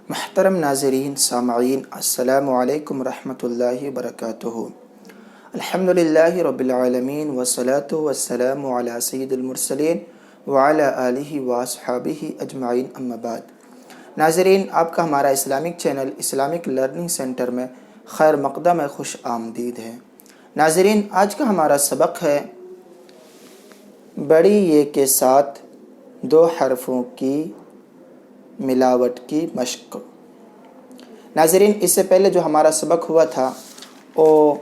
محترم ناظرین سامعین، السلام علیکم ورحمۃ اللہ وبرکاتہ۔ الحمدللہ رب العالمین والصلاة والسلام علی سید المرسلین وعلی آلہ واصحابہ اجمعین، اما بعد۔ ناظرین، آپ کا ہمارا Islamic channel Islamic learning centre میں خیر مقدم ہے، خوش آمدید ہے۔ ناظرین، آج کا ہمارا سبق ہے بڑی یہ کے ساتھ دو حرفوں کی ملاوٹ کی مشق۔ ناظرین، اس سے پہلے جو ہمارا سبق ہوا تھا وہ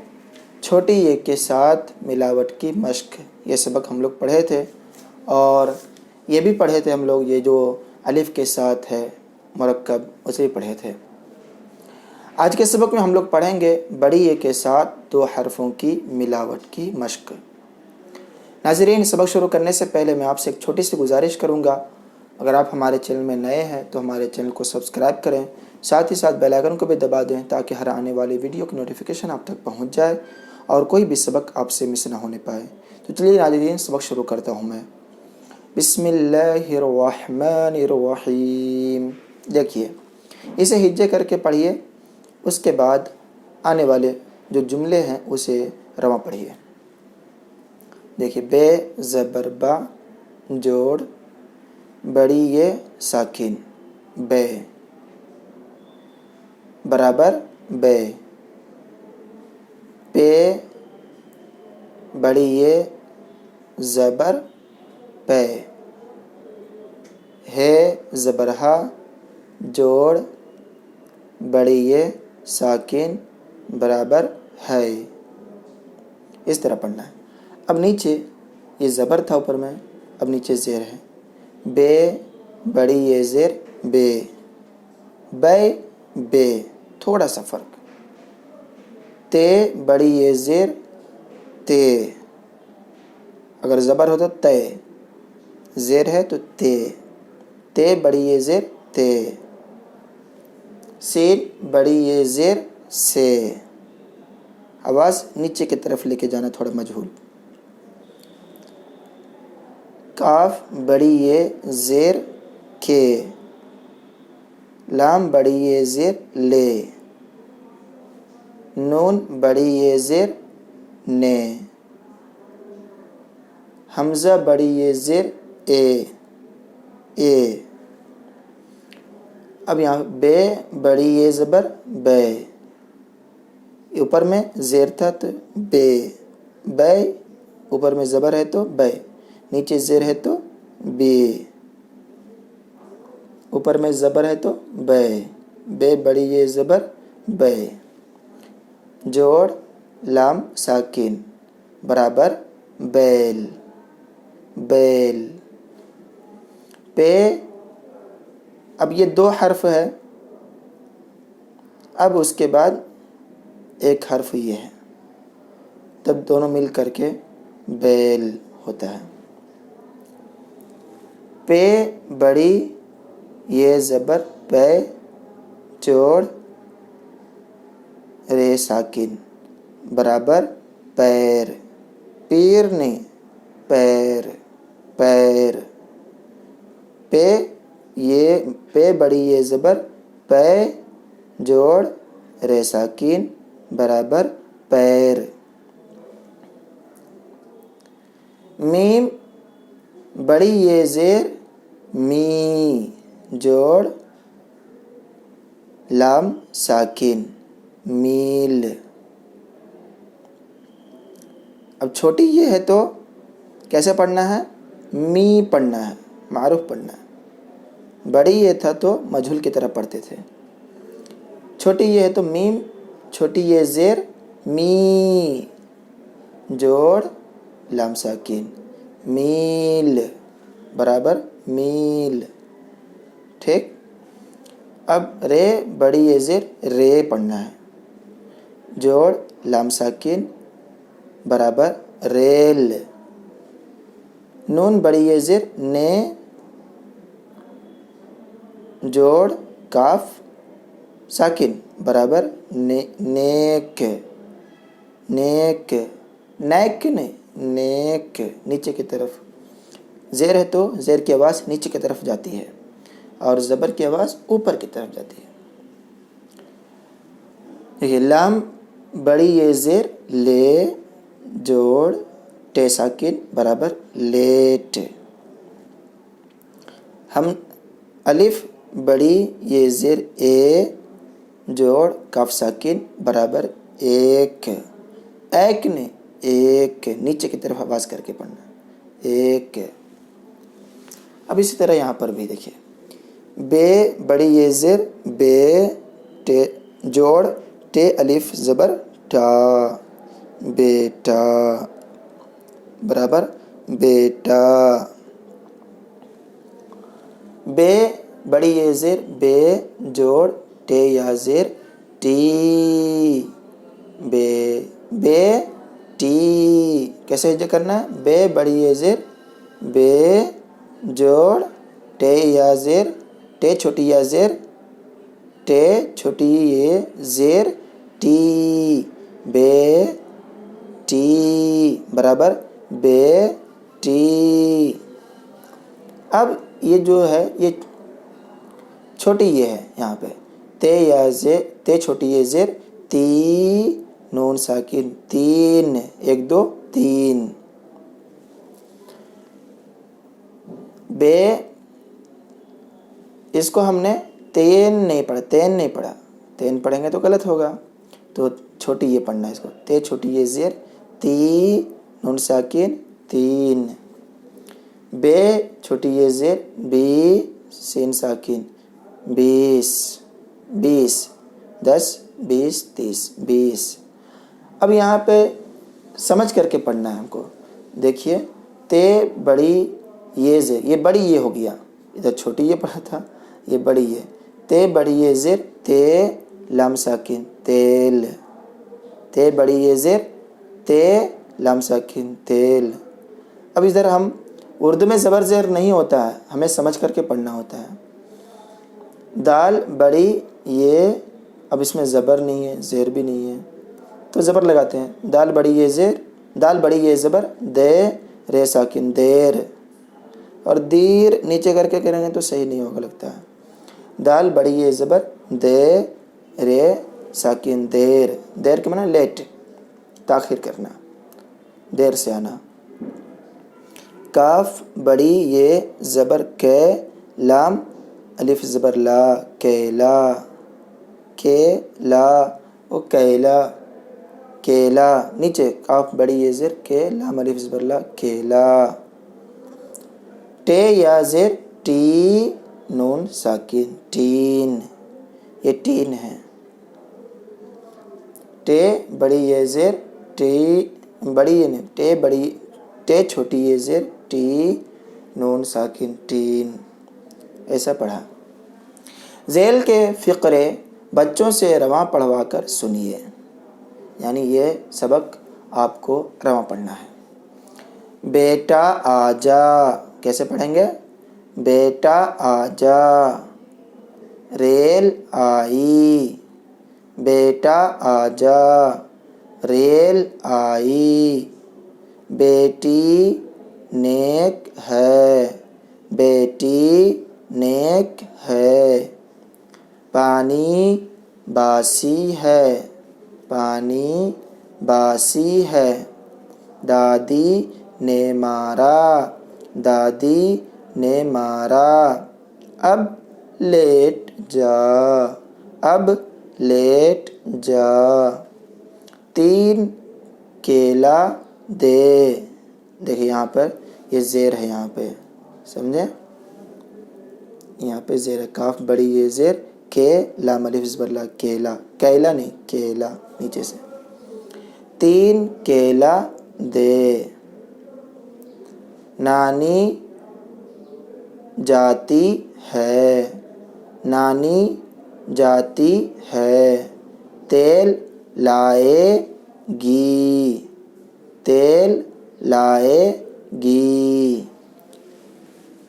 چھوٹی یہ کے ساتھ ملاوٹ کی مشق، یہ سبق ہم لوگ پڑھے تھے، اور یہ بھی پڑھے تھے ہم لوگ یہ جو الف کے ساتھ ہے مرکب، اسے بھی پڑھے تھے۔ آج کے سبق میں ہم لوگ پڑھیں گے بڑی یہ کے ساتھ دو حرفوں کی ملاوٹ کی مشق۔ ناظرین، سبق شروع کرنے سے پہلے میں آپ سے ایک چھوٹی سی گزارش کروں گا، اگر آپ ہمارے چینل میں نئے ہیں تو ہمارے چینل کو سبسکرائب کریں، ساتھ ہی ساتھ بیل آئیکن کو بھی دبا دیں تاکہ ہر آنے والی ویڈیو کی نوٹیفیکیشن آپ تک پہنچ جائے اور کوئی بھی سبق آپ سے مس نہ ہونے پائے۔ تو چلیے ناظرین، سبق شروع کرتا ہوں میں۔ بسم اللہ الرحمن الرحیم۔ دیکھیے، اسے ہجے کر کے پڑھیے، اس کے بعد آنے والے جو جملے ہیں اسے رواں پڑھیے۔ دیکھیے، بے زبر با جوڑ بڑی یہ ساکن بے برابر بے، پے بڑی یہ زبر پے، ہے زبرہا جوڑ بڑی یہ ساکن برابر ہے۔ اس طرح پڑھنا ہے۔ اب نیچے یہ زبر تھا اوپر میں، اب نیچے زیر ہے، بے بڑی یہ زیر بے، بے بے، تھوڑا سا فرق، تے بڑی یہ زیر تے، اگر زبر ہو تو تے، زیر ہے تو تے، تے بڑی یہ زیر تے، سین بڑی یہ زیر سے، آواز نیچے کی طرف لے کے جانا تھوڑا مجہول، کاف بڑی یہ زیر کے، لام بڑی یہ زیر لے، نون بڑی یہ زیر نے، حمزہ بڑی یہ زیر اے اے۔ اب یہاں بے بڑی یہ زبر بے، اوپر میں زیر تھا تو بے، بے اوپر میں زبر ہے تو بے، نیچے زیر ہے تو بے، اوپر میں زبر ہے تو بے، بے بڑی یہ زبر بے، جوڑ لام ساکن برابر بیل بیل، پے۔ اب یہ دو حرف ہے، اب اس کے بعد ایک حرف یہ ہے، تب دونوں مل کر کے بیل ہوتا ہے۔ پے بڑی یہ زبر پے، جوڑ رے ساکن برابر پیر، پیر نہیں پیر پیر، پے یہ پے بڑی یہ زبر پے، جوڑ رے ساکن برابر پیر۔ میم بڑی یہ زیر می، جوڑ لام ساکن میل۔ اب چھوٹی یہ ہے تو کیسے پڑھنا ہے؟ می پڑھنا ہے، معروف پڑھنا ہے۔ بڑی یہ تھا تو مجہول کی طرح پڑھتے تھے۔ چھوٹی یہ ہے تو میم، چھوٹی یہ زیر می، جوڑ لام ساکن میل برابر میل، ٹھیک۔ اب رے بڑی یہ زیر رے پڑھنا ہے، جوڑ لام ساکن برابر ریل، نون بڑی یہ زیر نے، جوڑ کاف ساکن برابر نیک نیک، نیک نہیں نیک، نیچے کی طرف زیر ہے تو زیر کی آواز نیچے کی طرف جاتی ہے اور زبر کی آواز اوپر کی طرف جاتی ہے۔ देखिए लाम बड़ी ये ज़ेर ले जोड़ टे साकिन बराबर लेट। हम अलिफ बड़ी ये ज़ेर ए जोड़ काफ साकिन बराबर एक। एक ने एक, नीचे की तरफ आवाज़ करके पढ़ना एक। अब इसी तरह यहाँ पर भी देखिए बे बड़ी ये ज़ेर बे टे जोड़ टे अलिफ ज़बर टा, बेटा बराबर बेटा। बे बड़ी ये ज़ेर बे जोड़ टे या ज़ेर टी, बे बे टी। कैसे जो करना है? बे बड़ी ये ज़ेर बे जोड़ टे या ज़ेर टे छोटी या ज़ेर टे छोटी ये ज़ेर टी, बे टी बराबर बे टी। अब ये जो है ये छोटी ये है यहाँ पे ते या ज़ेर ते छोटी ये ज़ेर ती नून साकिन तीन, एक दो तीन। बे इसको हमने तेन नहीं पढ़ा, तेन नहीं पढ़ा, तेन पढ़ेंगे तो गलत होगा, तो छोटी ये पढ़ना है इसको। ते छोटी ये ज़ेर ती नून साकिन तीन। बे छोटी ये ज़ेर बी सीन साकिन बीस, बीस 10 20 30 20। अब यहाँ पे समझ करके पढ़ना है हमको। देखिए ते बड़ी ये ज़ेर, ये बड़ी ये हो गया, इधर छोटी ये पढ़ा था, ये बड़ी ये। ते बड़ी ये ज़ेर ते लाम साकिन तेल, ते बड़ी ये ज़ेर ते लाम साकिन तेल। अब इधर हम उर्दू में ज़बर ज़ेर नहीं होता है, हमें समझ करके पढ़ना होता है। दाल बड़ी ये, अब इसमें ज़बर नहीं है ज़ेर भी नहीं है तो ज़बर लगाते हैं। दाल बड़ी ये ज़ेर, दाल बड़ी ये ज़बर दे रे साकिन देर, और दीर नीचे करके करेंगे तो सही नहीं होगा लगता है। दाल बड़ी ये ज़बर दे रे साकिन देर, देर के माना लेट, ताख़िर करना, देर से आना। काफ बड़ी ये ज़बर के लाम अलिफ ज़बर ला केला, केला ओ केला केला, नीचे काफ बड़ी ये ज़ेर के लाम अलिफ ज़बर ला केला। टे या ज़ेर टी नून साकिन टीन, ये टीन है। टे बड़ी ये ज़ेर टी बड़ी ये नहीं, टे बड़ी टे छोटी ये ज़ेर टी नून साकिन टीन, ऐसा पढ़ा। ज़ेल के फ़िक्रे बच्चों से रवां पढ़वा कर सुनिए, यानी ये सबक आपको रवां पढ़ना है। बेटा आजा, कैसे पढ़ेंगे? बेटा आजा, रेल आई, बेटा आजा, रेल आई। बेटी नेक है, बेटी नेक है। पानी बासी है, पानी बासी है। दादी ने मारा, दादी ने मारा। अब लेट जा, अब लेट जा। तीन केला दे, देखिए यहाँ पर ये ज़ेर है, यहाँ पे समझे, यहाँ पे ज़ेर है। काफ बड़ी ये ज़ेर के लाम अलिफ ज़बर ला केला, कैला नहीं केला, नीचे से। तीन केला दे। नानी जाती है, नानी जाती है। तेल लाएगी, तेल लाएगी।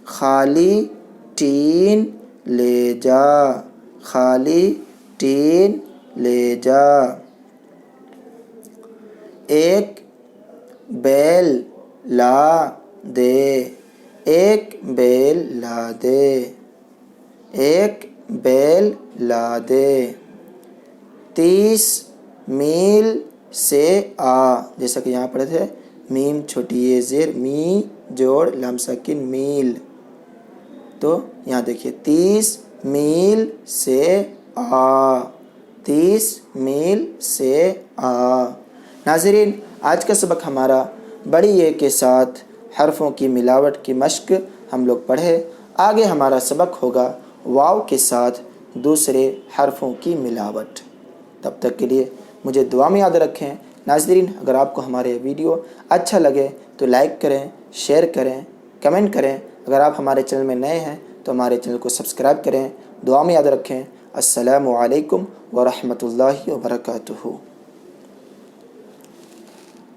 खाली टीन ले जा, खाली टीन ले जा। एक बैल ला दे, एक बैल ला दे, एक बैल ला दे। 30 मील से आ, जैसा कि यहाँ पढ़े थे, मीम छोटी ये ज़ेर मी जोड़ लाम साकिन मील। तो यहाँ देखिए 30 मील से आ, 30 मील से आ। नाज़रीन, आज का सबक हमारा बड़ी ए के साथ हरफों की मिलावट की मश्क हम लोग पढ़े। आगे हमारा सबक होगा वाव के साथ दूसरे हरफों की मिलावट। तब तक के लिए मुझे दुआ में याद रखें। नाज़रीन, अगर आपको हमारे वीडियो अच्छा लगे तो लाइक करें, शेयर करें, कमेंट करें। अगर आप हमारे चैनल में नए हैं तो हमारे चैनल को सब्सक्राइब करें। दुआ में याद रखें। अस्सलामु अलैकुम व रहमतुल्लाहि व बरकातुहू।